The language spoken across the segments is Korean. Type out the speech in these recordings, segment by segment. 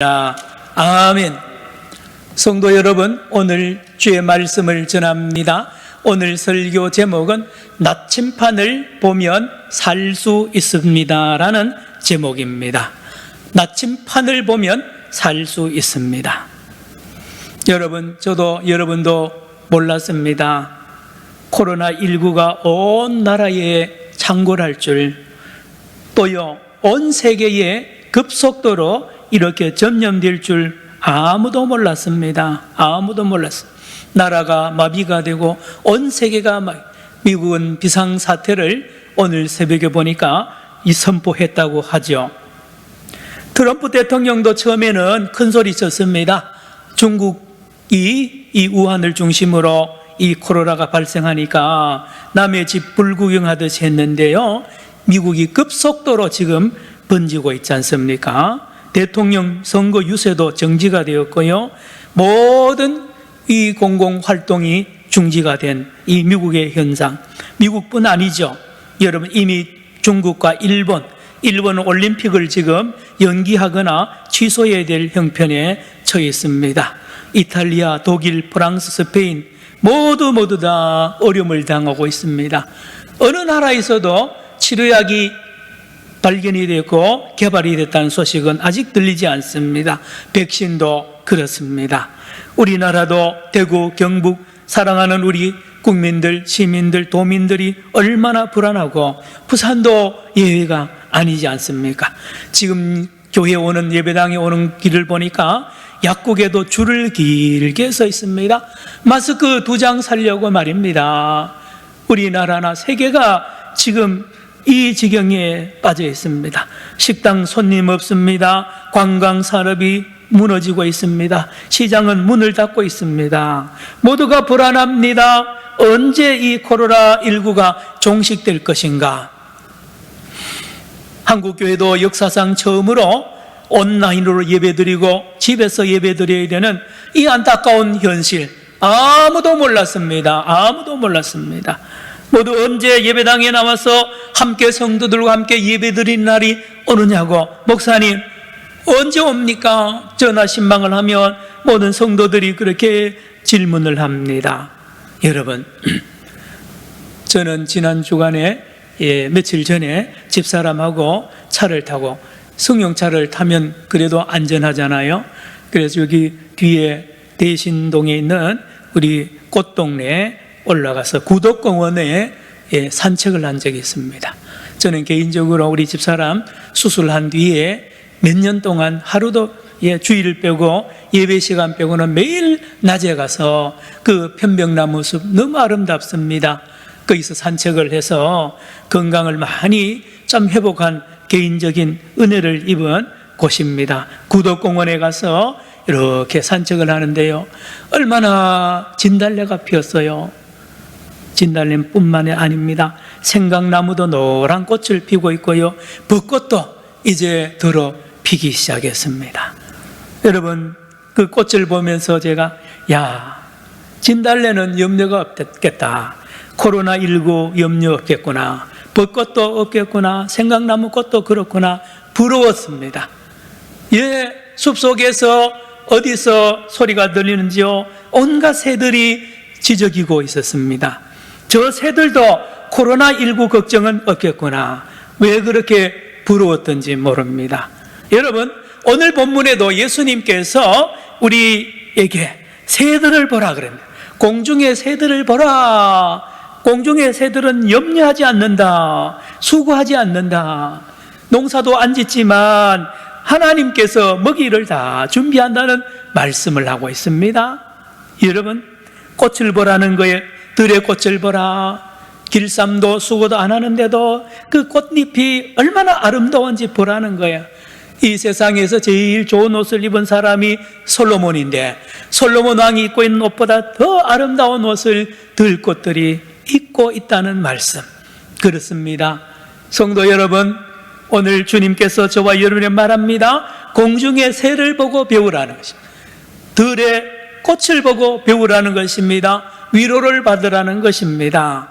아멘. 성도 여러분, 오늘 주의 말씀을 전합니다. 오늘 설교 제목은 나침판을 보면 살 수 있습니다 라는 제목입니다. 나침판을 보면 살 수 있습니다. 여러분, 저도 여러분도 몰랐습니다. 코로나19가 온 나라에 창궐할 줄, 또요 온 세계에 급속도로 이렇게 전염될 줄 아무도 몰랐습니다. 아무도 몰랐습니다. 나라가 마비가 되고 온 세계가 미국은 비상사태를 오늘 새벽에 보니까 선포했다고 하죠. 트럼프 대통령도 처음에는 큰 소리 쳤습니다. 중국이 이 우한을 중심으로 이 코로나가 발생하니까 남의 집 불구경하듯이 했는데요, 미국이 급속도로 지금 번지고 있지 않습니까? 대통령 선거 유세도 정지가 되었고요, 모든 이 공공활동이 중지가 된 이 미국의 현상, 미국뿐 아니죠. 여러분, 이미 중국과 일본은 올림픽을 지금 연기하거나 취소해야 될 형편에 처해 있습니다. 이탈리아, 독일, 프랑스, 스페인 모두 다 어려움을 당하고 있습니다. 어느 나라에서도 치료약이 발견이 됐고 개발이 됐다는 소식은 아직 들리지 않습니다. 백신도 그렇습니다. 우리나라도 대구, 경북 사랑하는 우리 국민들, 시민들, 도민들이 얼마나 불안하고 부산도 예외가 아니지 않습니까? 지금 교회에 오는, 예배당에 오는 길을 보니까 약국에도 줄을 길게 서 있습니다. 마스크 2장 사려고 말입니다. 우리나라나 세계가 지금 이 지경에 빠져 있습니다. 식당 손님 없습니다. 관광 산업이 무너지고 있습니다. 시장은 문을 닫고 있습니다. 모두가 불안합니다. 언제 이 코로나19가 종식될 것인가? 한국교회도 역사상 처음으로 온라인으로 예배드리고 집에서 예배드려야 되는 이 안타까운 현실, 아무도 몰랐습니다. 아무도 몰랐습니다. 모두 언제 예배당에 나와서 함께 성도들과 함께 예배드린 날이 오느냐고, 목사님 언제 옵니까? 전화 신방을 하면 모든 성도들이 그렇게 질문을 합니다. 여러분, 저는 지난 주간에 며칠 전에 집사람하고 차를 타고, 승용차를 타면 그래도 안전하잖아요. 그래서 여기 뒤에 대신동에 있는 우리 꽃동네에 올라가서 구덕공원에 산책을 한 적이 있습니다. 저는 개인적으로 우리 집사람 수술한 뒤에 몇 년 동안 하루도 주일 빼고 예배 시간 빼고는 매일 낮에 가서 그 편백나무 숲 너무 아름답습니다. 거기서 산책을 해서 건강을 많이 좀 회복한 개인적인 은혜를 입은 곳입니다. 구덕공원에 가서 이렇게 산책을 하는데요, 얼마나 진달래가 피었어요. 진달래뿐만이 아닙니다. 생강나무도 노란 꽃을 피고 있고요, 벚꽃도 이제 들어 피기 시작했습니다. 여러분, 그 꽃을 보면서 제가 진달래는 염려가 없겠다, 코로나19 염려 없겠구나, 벚꽃도 없겠구나, 생강나무 꽃도 그렇구나, 부러웠습니다. 숲속에서 어디서 소리가 들리는지요, 온갖 새들이 지저귀고 있었습니다. 저 새들도 코로나19 걱정은 없겠구나, 왜 그렇게 부러웠던지 모릅니다. 여러분, 오늘 본문에도 예수님께서 우리에게 새들을 보라 그럽니다. 공중의 새들을 보라. 공중의 새들은 염려하지 않는다, 수고하지 않는다, 농사도 안 짓지만 하나님께서 먹이를 다 준비한다는 말씀을 하고 있습니다. 여러분, 꽃을 보라는 거에 들의 꽃을 보라. 길쌈도 수고도 안 하는데도 그 꽃잎이 얼마나 아름다운지 보라는 거야. 이 세상에서 제일 좋은 옷을 입은 사람이 솔로몬인데, 솔로몬 왕이 입고 있는 옷보다 더 아름다운 옷을 들꽃들이 입고 있다는 말씀, 그렇습니다. 성도 여러분, 오늘 주님께서 저와 여러분에게 말합니다. 공중의 새를 보고 배우라는 것입니다. 들의 꽃을 보고 배우라는 것입니다. 위로를 받으라는 것입니다.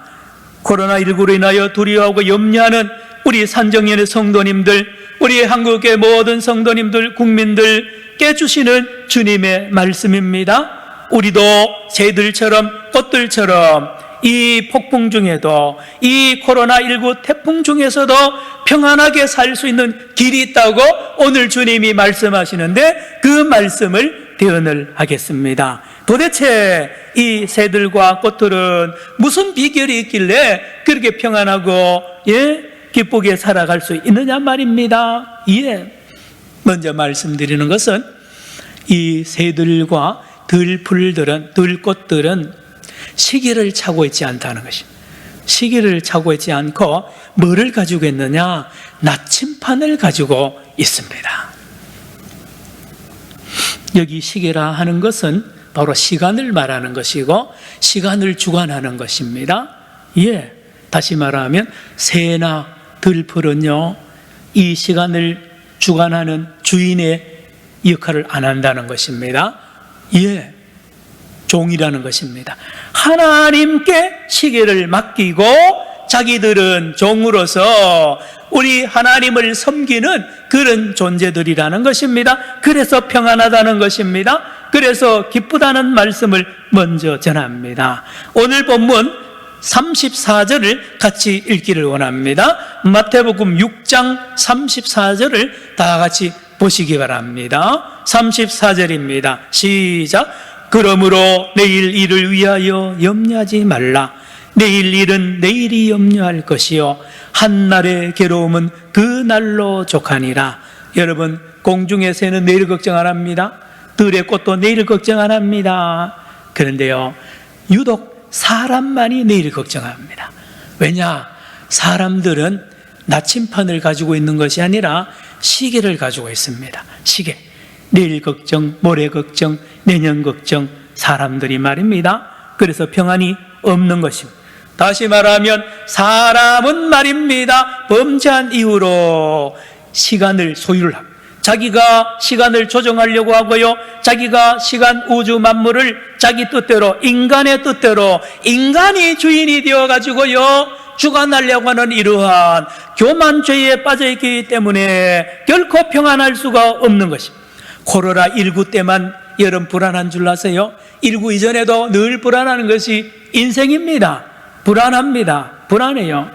코로나19로 인하여 두려워하고 염려하는 우리 산정연의 성도님들, 우리 한국의 모든 성도님들, 국민들 깨주시는 주님의 말씀입니다. 우리도 새들처럼 꽃들처럼 이 폭풍 중에도, 이 코로나19 태풍 중에서도 평안하게 살 수 있는 길이 있다고 오늘 주님이 말씀하시는데, 그 말씀을 대언을 하겠습니다. 도대체 이 새들과 꽃들은 무슨 비결이 있길래 그렇게 평안하고 기쁘게 살아갈 수 있느냐 말입니다. 먼저 말씀드리는 것은, 이 새들과 들꽃들은 시기를 차고 있지 않다는 것입니다. 시기를 차고 있지 않고 뭐를 가지고 있느냐? 나침판을 가지고 있습니다. 여기 시계라 하는 것은 바로 시간을 말하는 것이고, 시간을 주관하는 것입니다. 다시 말하면 새나 들풀은요, 이 시간을 주관하는 주인의 역할을 안 한다는 것입니다. 종이라는 것입니다. 하나님께 시계를 맡기고 자기들은 종으로서 우리 하나님을 섬기는 그런 존재들이라는 것입니다. 그래서 평안하다는 것입니다. 그래서 기쁘다는 말씀을 먼저 전합니다. 오늘 본문 34절을 같이 읽기를 원합니다. 마태복음 6장 34절을 다 같이 보시기 바랍니다. 34절입니다. 시작. 그러므로 내일 일을 위하여 염려하지 말라. 내일 일은 내일이 염려할 것이요 한날의 괴로움은 그 날로 족하니라. 여러분, 공중의 새는 내일 걱정 안 합니다. 들의 꽃도 내일 걱정 안 합니다. 그런데요, 유독 사람만이 내일 걱정합니다. 왜냐? 사람들은 나침판을 가지고 있는 것이 아니라 시계를 가지고 있습니다. 시계. 내일 걱정, 모레 걱정, 내년 걱정, 사람들이 말입니다. 그래서 평안이 없는 것입니다. 다시 말하면 사람은 말입니다, 범죄한 이후로 시간을 소유를 합니다. 자기가 시간을 조정하려고 하고요, 자기가 시간, 우주 만물을 자기 뜻대로, 인간의 뜻대로, 인간이 주인이 되어가지고요 주관하려고 하는 이러한 교만죄에 빠져있기 때문에 결코 평안할 수가 없는 것입니다. 코로나19 때만 여러분 불안한 줄 아세요? 19 이전에도 늘 불안한 것이 인생입니다. 불안합니다. 불안해요.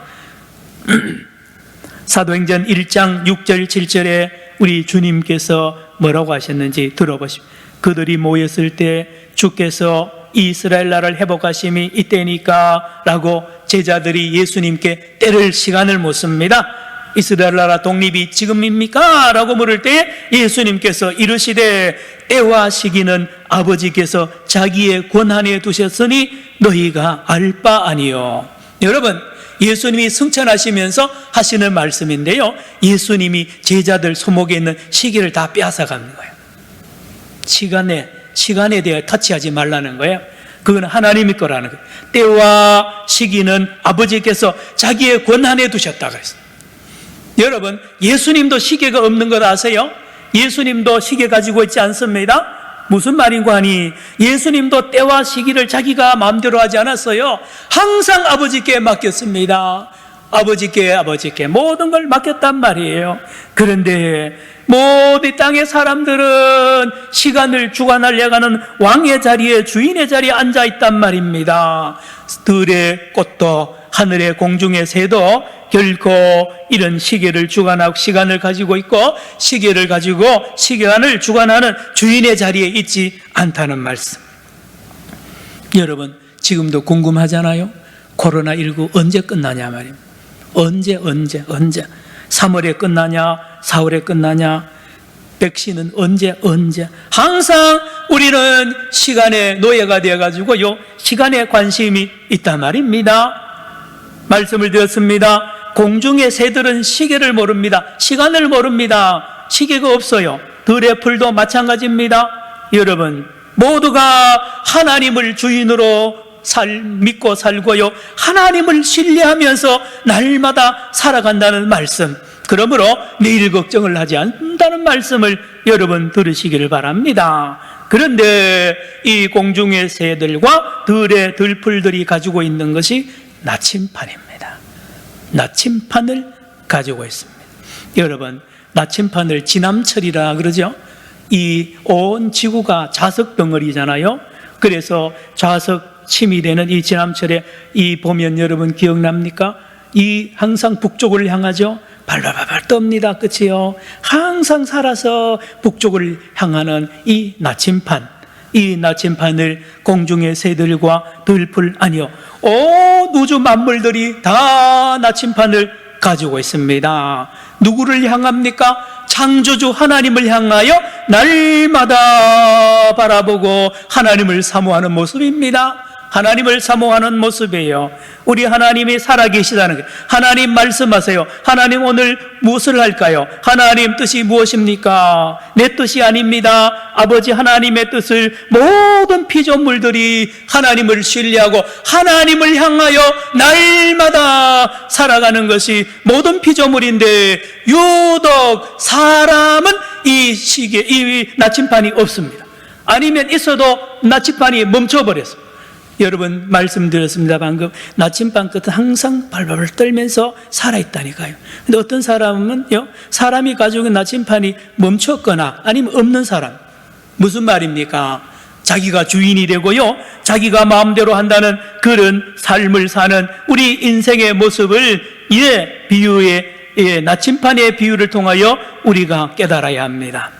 사도행전 1장 6절 7절에 우리 주님께서 뭐라고 하셨는지 들어보십시오. 그들이 모였을 때 주께서 이스라엘 나라를 회복하심이 이때니까 라고 제자들이 예수님께 때를 시간을 묻습니다. 이스라엘 나라 독립이 지금입니까? 라고 물을 때 예수님께서 이르시되 때와 시기는 아버지께서 자기의 권한에 두셨으니 너희가 알 바 아니요. 여러분, 예수님이 승천하시면서 하시는 말씀인데요, 예수님이 제자들 손목에 있는 시계를 다 빼앗아가는 거예요. 시간에 대해 터치하지 말라는 거예요. 그건 하나님의 거라는 거예요. 때와 시기는 아버지께서 자기의 권한에 두셨다 그랬어요. 여러분, 예수님도 시계가 없는 것 아세요? 예수님도 시계 가지고 있지 않습니다. 무슨 말인고 하니, 예수님도 때와 시기를 자기가 마음대로 하지 않았어요. 항상 아버지께 맡겼습니다. 아버지께 모든 걸 맡겼단 말이에요. 그런데 모든 땅의 사람들은 시간을 주관하려고 하는 왕의 자리에, 주인의 자리에 앉아 있단 말입니다. 들의 꽃도 하늘의 공중의 새도 결코 이런 시계를 주관하고 시간을 가지고 있고 시계를 가지고 시간을 주관하는 주인의 자리에 있지 않다는 말씀. 여러분, 지금도 궁금하잖아요. 코로나19 언제 끝나냐 말입니다. 언제 3월에 끝나냐, 4월에 끝나냐, 백신은 언제 항상 우리는 시간의 노예가 되어가지고요, 시간에 관심이 있단 말입니다. 말씀을 드렸습니다. 공중의 새들은 시계를 모릅니다. 시간을 모릅니다. 시계가 없어요. 들의 풀도 마찬가지입니다. 여러분, 모두가 하나님을 주인으로 믿고 살고요, 하나님을 신뢰하면서 날마다 살아간다는 말씀, 그러므로 내일 걱정을 하지 않는다는 말씀을 여러분 들으시기를 바랍니다. 그런데 이 공중의 새들과 들의 들풀들이 가지고 있는 것이 나침판입니다. 나침판을 가지고 있습니다. 여러분, 나침판을 지남철이라 그러죠. 이 온 지구가 자석 덩어리잖아요. 그래서 자석 침이 되는 이 지남철에 이 보면 여러분 기억납니까? 이 항상 북쪽을 향하죠. 발발발발 떱니다. 끝이요. 항상 살아서 북쪽을 향하는 이 나침판, 이 나침판을 공중의 새들과 들풀 아니요, 온 우주 만물들이 다 나침판을 가지고 있습니다. 누구를 향합니까? 창조주 하나님을 향하여 날마다 바라보고 하나님을 사모하는 모습입니다. 하나님을 사모하는 모습이에요. 우리 하나님이 살아계시다는 거예요. 하나님 말씀하세요. 하나님 오늘 무엇을 할까요? 하나님 뜻이 무엇입니까? 내 뜻이 아닙니다. 아버지 하나님의 뜻을 모든 피조물들이 하나님을 신뢰하고 하나님을 향하여 날마다 살아가는 것이 모든 피조물인데, 유독 사람은 이 시기에 이 나침판이 없습니다. 아니면 있어도 나침판이 멈춰버렸어요. 여러분 말씀드렸습니다. 방금 나침반 끝은 항상 발발발 떨면서 살아있다니까요. 근데 어떤 사람은요, 사람이 가지고 있는 나침반이 멈췄거나 아니면 없는 사람, 무슨 말입니까? 자기가 주인이 되고요, 자기가 마음대로 한다는 그런 삶을 사는 우리 인생의 모습을 비유의 나침반의 비유를 통하여 우리가 깨달아야 합니다.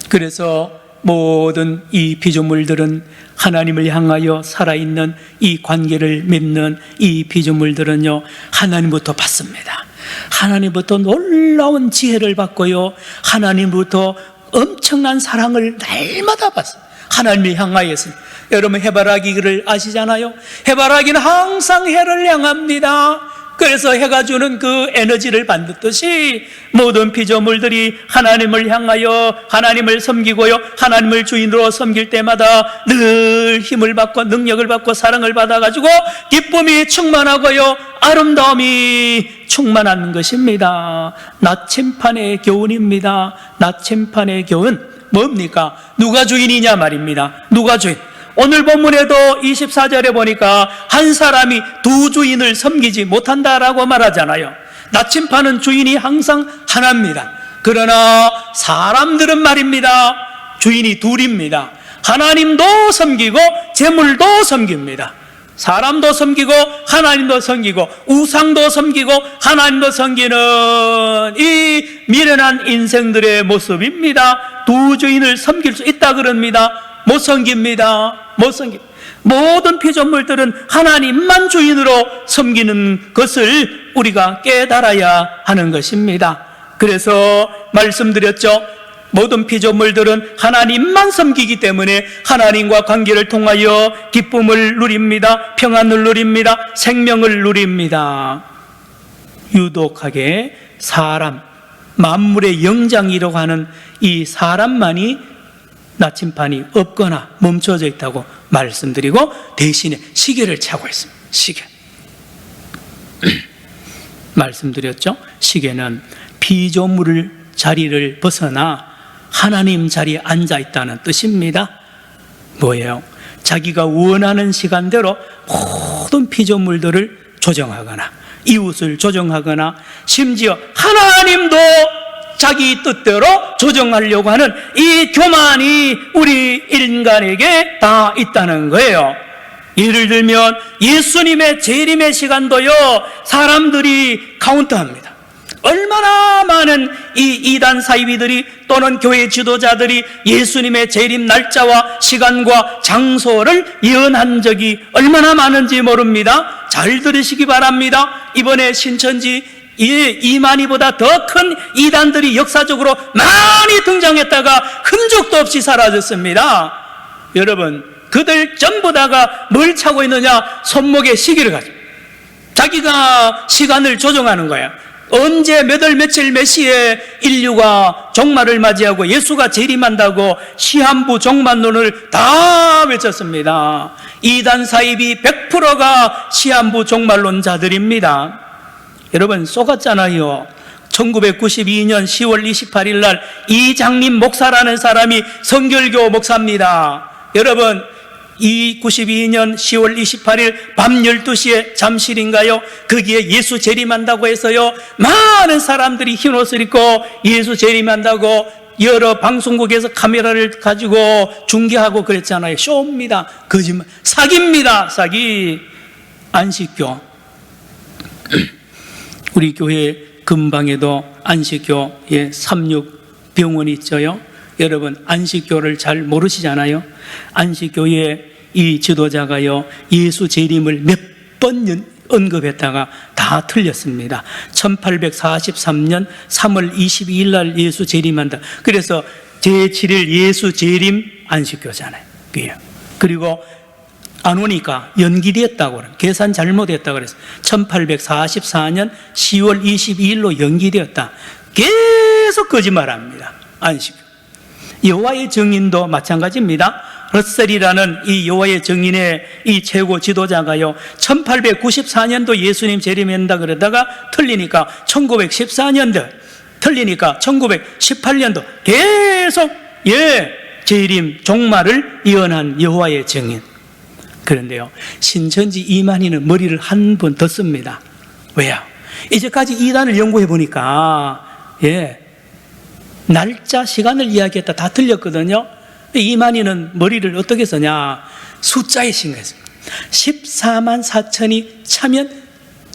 그래서 모든 이 피조물들은 하나님을 향하여 살아있는 이 관계를 맺는 이 피조물들은요, 하나님부터 받습니다. 하나님부터 놀라운 지혜를 받고요, 하나님부터 엄청난 사랑을 날마다 받습니다. 하나님을 향하여서. 여러분 해바라기를 아시잖아요. 해바라기는 항상 해를 향합니다. 그래서 해가 주는 그 에너지를 받듯이 모든 피조물들이 하나님을 향하여 하나님을 섬기고요, 하나님을 주인으로 섬길 때마다 늘 힘을 받고 능력을 받고 사랑을 받아가지고 기쁨이 충만하고요, 아름다움이 충만한 것입니다. 나침판의 교훈입니다. 나침판의 교훈 뭡니까? 누가 주인이냐 말입니다. 누가 주인? 오늘 본문에도 24절에 보니까 한 사람이 두 주인을 섬기지 못한다라고 말하잖아요. 나침판은 주인이 항상 하나입니다. 그러나 사람들은 말입니다, 주인이 둘입니다. 하나님도 섬기고 재물도 섬깁니다. 사람도 섬기고 하나님도 섬기고 우상도 섬기고 하나님도 섬기는 이 미련한 인생들의 모습입니다. 두 주인을 섬길 수 있다 그럽니다. 못 섬깁니다. 못 섬깁니다. 모든 피조물들은 하나님만 주인으로 섬기는 것을 우리가 깨달아야 하는 것입니다. 그래서 말씀드렸죠. 모든 피조물들은 하나님만 섬기기 때문에 하나님과 관계를 통하여 기쁨을 누립니다. 평안을 누립니다. 생명을 누립니다. 유독하게 사람, 만물의 영장이라고 하는 이 사람만이 나침판이 없거나 멈춰져 있다고 말씀드리고, 대신에 시계를 차고 있습니다. 시계. 말씀드렸죠? 시계는 피조물 자리를 벗어나 하나님 자리에 앉아 있다는 뜻입니다. 뭐예요? 자기가 원하는 시간대로 모든 피조물들을 조정하거나 이웃을 조정하거나 심지어 하나님도 자기 뜻대로 조정하려고 하는 이 교만이 우리 인간에게 다 있다는 거예요. 예를 들면 예수님의 재림의 시간도요, 사람들이 카운트합니다. 얼마나 많은 이 이단 사이비들이 또는 교회 지도자들이 예수님의 재림 날짜와 시간과 장소를 예언한 적이 얼마나 많은지 모릅니다. 잘 들으시기 바랍니다. 이번에 신천지 이만희보다 더 큰 이단들이 역사적으로 많이 등장했다가 흔적도 없이 사라졌습니다. 여러분, 그들 전부 다가 뭘 차고 있느냐? 손목에 시계를 가지고 자기가 시간을 조정하는 거야. 언제 몇 월 며칠 몇 시에 인류가 종말을 맞이하고 예수가 재림한다고 시한부 종말론을 다 외쳤습니다. 이단 사입이 100%가 시한부 종말론자들입니다. 여러분 속았잖아요. 1992년 10월 28일 날 이장림 목사라는 사람이 성결교 목사입니다. 여러분 이 92년 10월 28일 밤 12시에 잠실인가요? 거기에 예수 재림한다고 해서요, 많은 사람들이 흰 옷을 입고 예수 재림한다고 여러 방송국에서 카메라를 가지고 중계하고 그랬잖아요. 쇼입니다. 거짓말. 사기입니다. 사기. 안식교. 우리 교회 근방에도 안식교의 36병원이 있죠요. 여러분, 안식교를 잘 모르시잖아요. 안식교의 이 지도자가요, 예수 재림을 몇 번 언급했다가 다 틀렸습니다. 1843년 3월 22일 날 예수 재림한다. 그래서 제7일 예수 재림 안식교잖아요. 그리고 안 오니까 연기됐다고 그래요. 계산 잘못했다고 그래서 1844년 10월 22일로 연기되었다. 계속 거짓말합니다. 안식교. 여호와의 증인도 마찬가지입니다. 러셀이라는 이 여호와의 증인의 이 최고 지도자가요, 1894년도 예수님 재림한다 그러다가 틀리니까 1914년도, 틀리니까 1918년도 계속 재림 종말을 예언한 여호와의 증인. 그런데요, 신천지 이만희는 머리를 한 번 더 씁니다. 왜요? 이제까지 이단을 연구해 보니까 날짜, 시간을 이야기했다 다 틀렸거든요. 이만희는 머리를 어떻게 쓰냐? 숫자에 신경했습니다. 14만 4천이 차면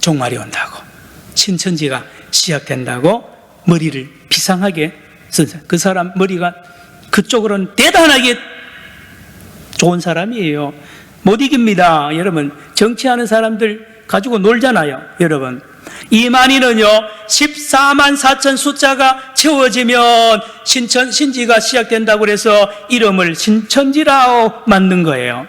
종말이 온다고, 신천지가 시작된다고 머리를 비상하게 썼어요. 그 사람 머리가 그쪽으로는 대단하게 좋은 사람이에요. 못 이깁니다. 여러분, 정치하는 사람들 가지고 놀잖아요. 여러분, 이만희는요, 14만 4천 숫자가 채워지면 신지가 시작된다고 그래서 이름을 신천지라고 만든 거예요.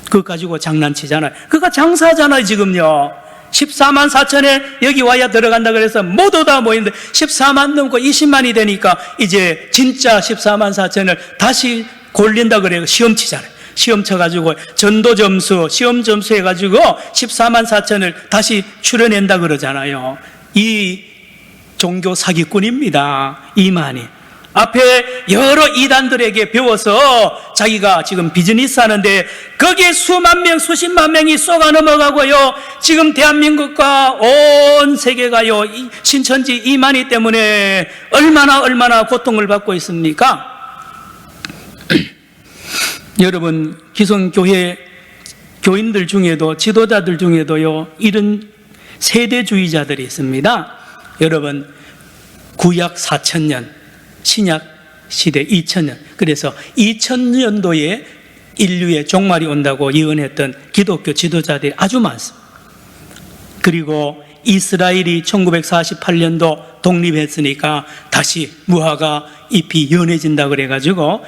그거 가지고 장난치잖아요. 그거 장사잖아요. 지금요, 14만 4천에 여기 와야 들어간다 그래서 모두 다 모이는데 14만 넘고 20만이 되니까 이제 진짜 14만 4천을 다시 골린다 그래요. 시험 치잖아요. 시험 쳐가지고 전도 점수, 시험 점수 해가지고 14만 4천을 다시 출연한다 그러잖아요. 이 종교 사기꾼입니다. 이만희. 앞에 여러 이단들에게 배워서 자기가 지금 비즈니스 하는데 거기에 수만 명, 수십만 명이 쏘가 넘어가고요. 지금 대한민국과 온 세계가요, 신천지 이만희 때문에 얼마나 고통을 받고 있습니까? 여러분, 기성교회 교인들 중에도, 지도자들 중에도요, 이런 세대주의자들이 있습니다. 여러분, 구약 4,000년, 신약 시대 2000년, 그래서 2000년도에 인류의 종말이 온다고 예언했던 기독교 지도자들이 아주 많습니다. 그리고 이스라엘이 1948년도 독립했으니까 다시 무화과 잎이 연해진다 그래가지고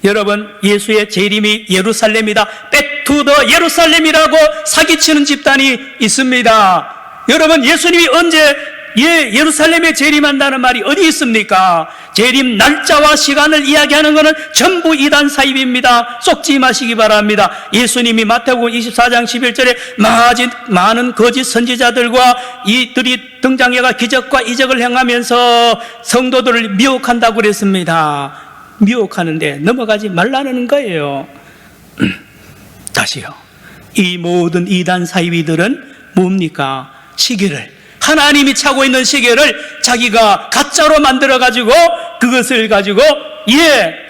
여러분, 예수의 재림이 예루살렘이다, 백투더 예루살렘이라고 사기치는 집단이 있습니다. 여러분, 예수님이 언제 예루살렘에 재림한다는 말이 어디 있습니까? 재림 날짜와 시간을 이야기하는 것은 전부 이단 사입입니다. 속지 마시기 바랍니다. 예수님이 마태복음 24장 11절에 많은 거짓 선지자들과 이들이 등장해가 기적과 이적을 행하면서 성도들을 미혹한다고 그랬습니다. 미혹하는데 넘어가지 말라는 거예요. 다시요, 이 모든 이단 사이비들은 뭡니까? 시계를, 하나님이 차고 있는 시계를 자기가 가짜로 만들어가지고 그것을 가지고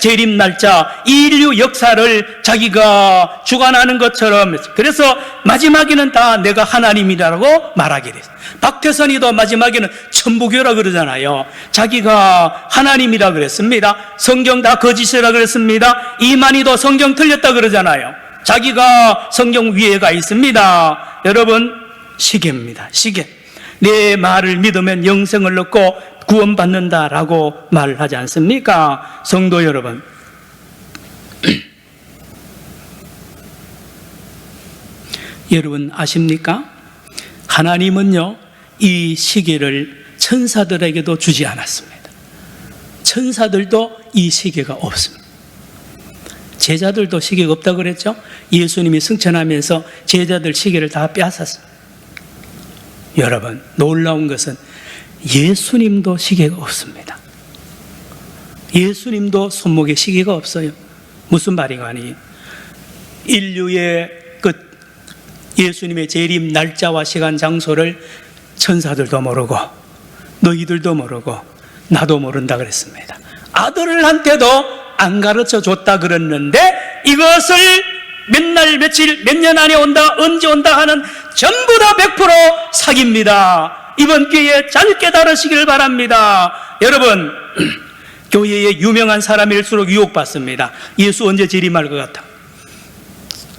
재림 날짜, 인류 역사를 자기가 주관하는 것처럼, 그래서 마지막에는 다 내가 하나님이라고 말하게 됐어요. 박태선이도 마지막에는 천부교라 그러잖아요. 자기가 하나님이라 그랬습니다. 성경 다 거짓이라 그랬습니다. 이만희도 성경 틀렸다 그러잖아요. 자기가 성경 위에가 있습니다. 여러분, 시계입니다. 시계. 내 말을 믿으면 영생을 얻고 구원받는다라고 말을 하지 않습니까? 성도 여러분, 여러분 아십니까? 하나님은요, 이 시계를 천사들에게도 주지 않았습니다. 천사들도 이 시계가 없습니다. 제자들도 시계가 없다고 그랬죠? 예수님이 승천하면서 제자들 시계를 다 빼앗았습니다. 여러분, 놀라운 것은 예수님도 시계가 없습니다. 예수님도 손목에 시계가 없어요. 무슨 말인가 하니, 인류의 그 예수님의 재림 날짜와 시간 장소를 천사들도 모르고 너희들도 모르고 나도 모른다 그랬습니다. 아들한테도 안 가르쳐 줬다 그랬는데 이것을 몇 날 며칠 몇 년 안에 온다 언제 온다 하는 전부 다 100% 사기입니다. 이번 기회에 잘 깨달으시길 바랍니다. 여러분, 교회에 유명한 사람일수록 유혹받습니다. 예수 언제 재림할 것 같아?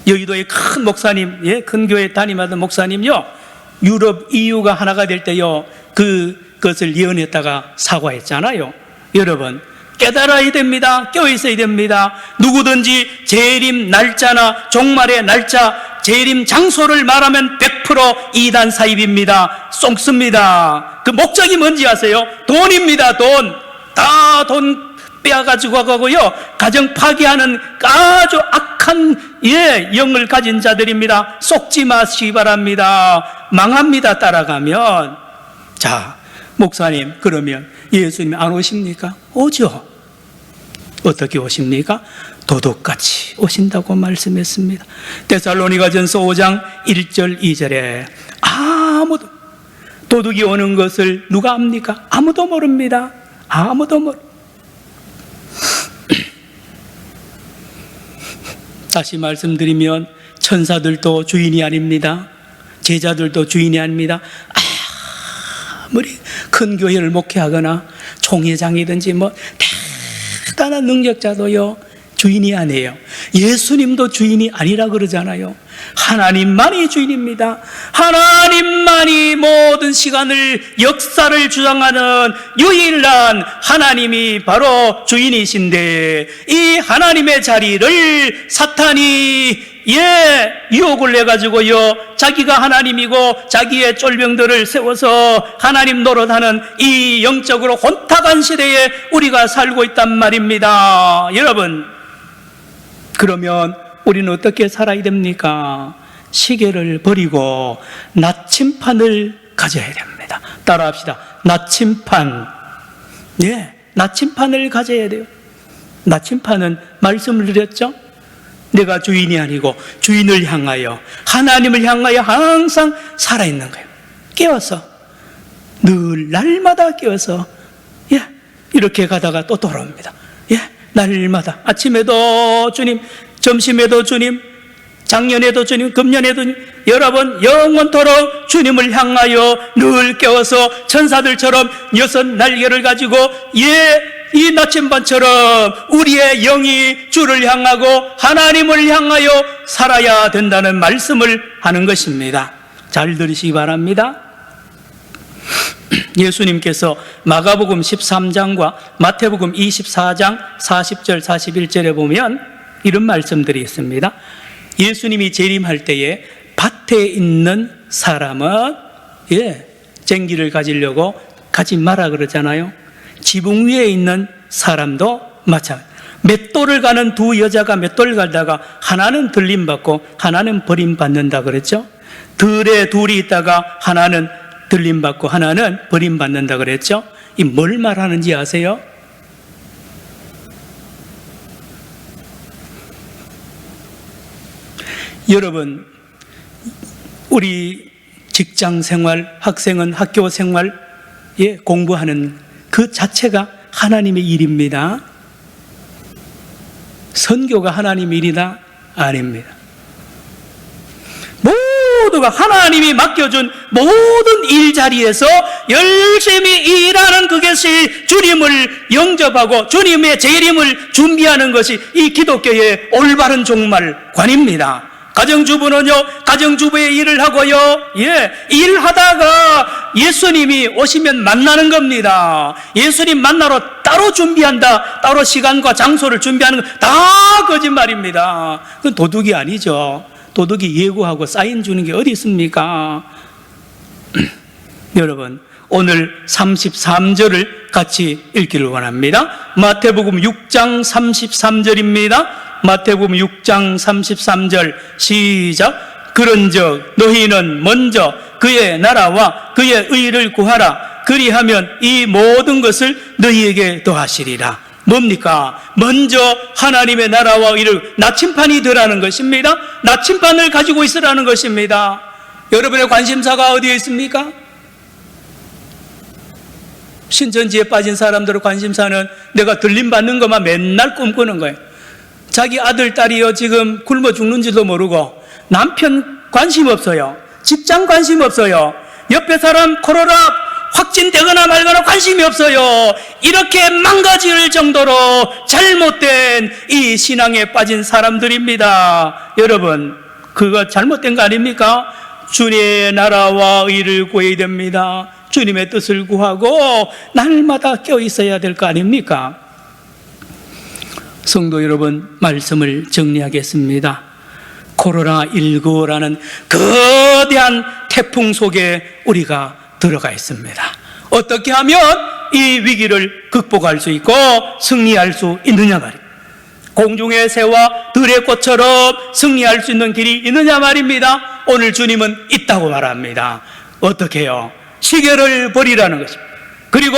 여의도의 큰 목사님, 큰 교회 담임하던 목사님요, 유럽 EU가 하나가 될 때요, 그것을 예언했다가 사과했잖아요. 여러분, 깨달아야 됩니다. 껴있어야 됩니다. 누구든지 재림 날짜나 종말의 날짜, 재림 장소를 말하면 100% 이단 사입입니다. 쏙습니다. 그 목적이 뭔지 아세요? 돈입니다. 돈. 다 돈 빼앗가지고 가고요, 가정 파괴하는 아주 악한 영을 가진 자들입니다. 쏙지 마시기 바랍니다. 망합니다. 따라가면. 자, 목사님, 그러면 예수님 안 오십니까? 오죠. 어떻게 오십니까? 도둑같이 오신다고 말씀했습니다. 데살로니가전서 5장 1절 2절에 아무도, 도둑이 오는 것을 누가 압니까? 아무도 모릅니다. 아무도 모릅니다. 다시 말씀드리면 천사들도 주인이 아닙니다. 제자들도 주인이 아닙니다. 아무리 큰 교회를 목회하거나 총회장이든지 뭐 대단한 능력자도요, 주인이 아니에요. 예수님도 주인이 아니라 그러잖아요. 하나님만이 주인입니다. 하나님만이 모든 시간을, 역사를 주장하는 유일한 하나님이 바로 주인이신데, 이 하나님의 자리를 사탄이 유혹을 해가지고요, 자기가 하나님이고 자기의 쫄병들을 세워서 하나님 노릇하는 이 영적으로 혼탁한 시대에 우리가 살고 있단 말입니다. 여러분, 그러면 우리는 어떻게 살아야 됩니까? 시계를 버리고 나침판을 가져야 됩니다. 따라합시다. 나침판. 나침판을 가져야 돼요. 나침판은 말씀을 드렸죠? 내가 주인이 아니고 주인을 향하여, 하나님을 향하여 항상 살아있는 거예요. 깨어서, 늘 날마다 깨어서 이렇게 가다가 또 돌아옵니다. 날마다 아침에도 주님, 점심에도 주님, 작년에도 주님, 금년에도 주님, 여러분 영원토록 주님을 향하여 늘 깨워서 천사들처럼 6 날개를 가지고 이 나침반처럼 우리의 영이 주를 향하고 하나님을 향하여 살아야 된다는 말씀을 하는 것입니다. 잘 들으시기 바랍니다. 예수님께서 마가복음 13장과 마태복음 24장 40절 41절에 보면 이런 말씀들이 있습니다. 예수님이 재림할 때에 밭에 있는 사람은 쟁기를 가지려고 가지 마라 그러잖아요. 지붕 위에 있는 사람도 마찬가지. 맷돌을 가는 두 여자가 맷돌을 갈다가 하나는 들림받고 하나는 버림받는다 그랬죠. 들에 둘이 있다가 하나는 들림받고 하나는 버림받는다 그랬죠. 이 뭘 말하는지 아세요? 여러분, 우리 직장 생활, 학생은 학교 생활, 공부하는 그 자체가 하나님의 일입니다. 선교가 하나님의 일이다? 아닙니다. 모두가 하나님이 맡겨준 모든 일자리에서 열심히 일하는 그것이 주님을 영접하고 주님의 재림을 준비하는 것이 이 기독교의 올바른 종말관입니다. 가정주부는요, 가정주부의 일을 하고요, 일하다가 예수님이 오시면 만나는 겁니다. 예수님 만나러 따로 준비한다, 따로 시간과 장소를 준비하는 거 다 거짓말입니다. 그건 도둑이 아니죠. 도둑이 예고하고 사인 주는 게 어디 있습니까? 여러분, 오늘 33절을 같이 읽기를 원합니다. 마태복음 6장 33절입니다. 마태복음 6장 33절 시작. 그런즉 너희는 먼저 그의 나라와 그의 의를 구하라. 그리하면 이 모든 것을 너희에게 더하시리라. 뭡니까? 먼저 하나님의 나라와 의를 나침판이 되라는 것입니다. 나침판을 가지고 있으라는 것입니다. 여러분의 관심사가 어디에 있습니까? 신천지에 빠진 사람들의 관심사는 내가 들림받는 것만 맨날 꿈꾸는 거예요. 자기 아들, 딸이요 지금 굶어 죽는지도 모르고, 남편 관심 없어요. 직장 관심 없어요. 옆에 사람 코로나 확진되거나 말거나 관심이 없어요. 이렇게 망가질 정도로 잘못된 이 신앙에 빠진 사람들입니다. 여러분, 그거 잘못된 거 아닙니까? 주님의 나라와 의를 구해야 됩니다. 주님의 뜻을 구하고 날마다 껴있어야 될 거 아닙니까? 성도 여러분, 말씀을 정리하겠습니다. 코로나19라는 거대한 태풍 속에 우리가 들어가 있습니다. 어떻게 하면 이 위기를 극복할 수 있고 승리할 수 있느냐 말입니다. 공중의 새와 들의 꽃처럼 승리할 수 있는 길이 있느냐 말입니다. 오늘 주님은 있다고 말합니다. 어떻게 해요? 시계를 버리라는 것입니다. 그리고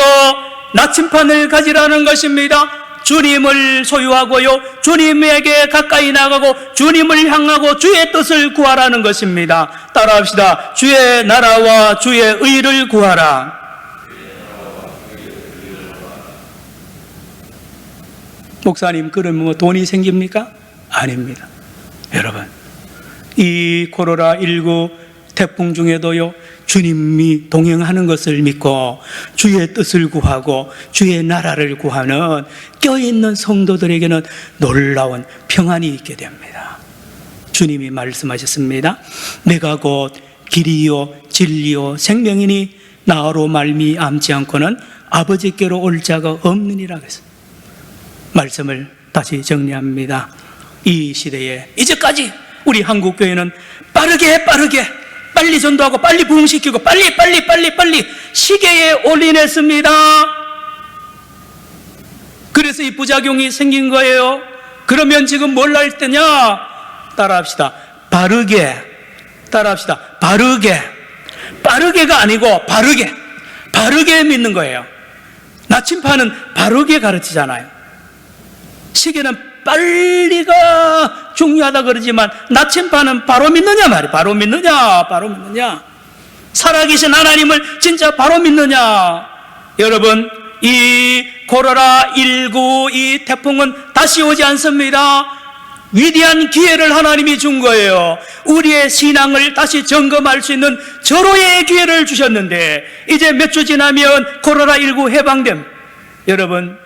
나침판을 가지라는 것입니다. 주님을 소유하고요, 주님에게 가까이 나가고 주님을 향하고 주의 뜻을 구하라는 것입니다. 따라합시다. 주의 나라와 주의 의를 구하라. 목사님, 그러면 뭐 돈이 생깁니까? 아닙니다. 여러분, 이 코로나19 태풍 중에도요, 주님이 동행하는 것을 믿고 주의 뜻을 구하고 주의 나라를 구하는 껴있는 성도들에게는 놀라운 평안이 있게 됩니다. 주님이 말씀하셨습니다. 내가 곧 길이요 진리요 생명이니 나로 말미암지 않고는 아버지께로 올 자가 없느니라 그랬습니다. 말씀을 다시 정리합니다. 이 시대에 이제까지 우리 한국교회는 빠르게 빨리 전도하고 빨리 부흥시키고 빨리 시계에 올인했습니다. 그래서 이 부작용이 생긴 거예요. 그러면 지금 뭘 할 때냐? 따라합시다. 따라합시다. 빠르게가 아니고 바르게 믿는 거예요. 나침판은 바르게 가르치잖아요. 시계는 빨리가 중요하다 그러지만 나침판은 바로 믿느냐 말이에요. 바로 믿느냐? 살아계신 하나님을 진짜 바로 믿느냐? 여러분, 이 코로나19 이 태풍은 다시 오지 않습니다. 위대한 기회를 하나님이 준 거예요. 우리의 신앙을 다시 점검할 수 있는 절호의 기회를 주셨는데 이제 몇 주 지나면 코로나19 해방됨. 여러분,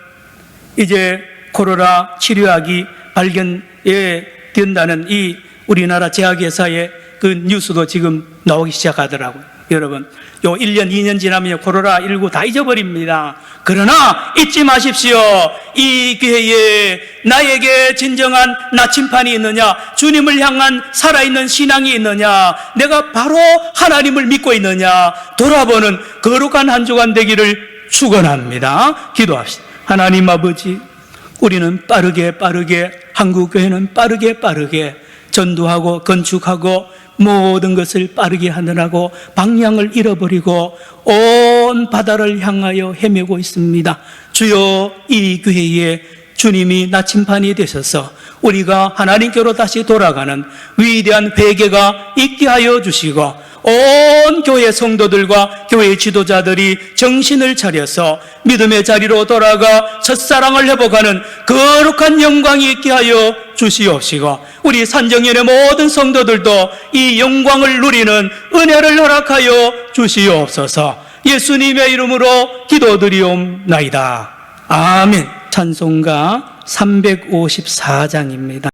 이제 코로나 치료약이 발견에 된다는 이 우리나라 제약회사의 그 뉴스도 지금 나오기 시작하더라고요. 여러분, 요 1년, 2년 지나면 코로나19 다 잊어버립니다. 그러나 잊지 마십시오. 이 기회에 나에게 진정한 나침판이 있느냐, 주님을 향한 살아있는 신앙이 있느냐, 내가 바로 하나님을 믿고 있느냐 돌아보는 거룩한 한 주간 되기를 축원합니다. 기도합시다. 하나님 아버지, 우리는 빠르게 한국교회는 빠르게 전도하고 건축하고 모든 것을 빠르게 하느라고 방향을 잃어버리고 온 바다를 향하여 헤매고 있습니다. 주여, 이 교회에 주님이 나침판이 되셔서 우리가 하나님께로 다시 돌아가는 위대한 회개가 있게 하여 주시고 온 교회 성도들과 교회 지도자들이 정신을 차려서 믿음의 자리로 돌아가 첫사랑을 회복하는 거룩한 영광이 있게 하여 주시옵시고 우리 산정연의 모든 성도들도 이 영광을 누리는 은혜를 허락하여 주시옵소서. 예수님의 이름으로 기도드리옵나이다. 아멘. 찬송가 354장입니다.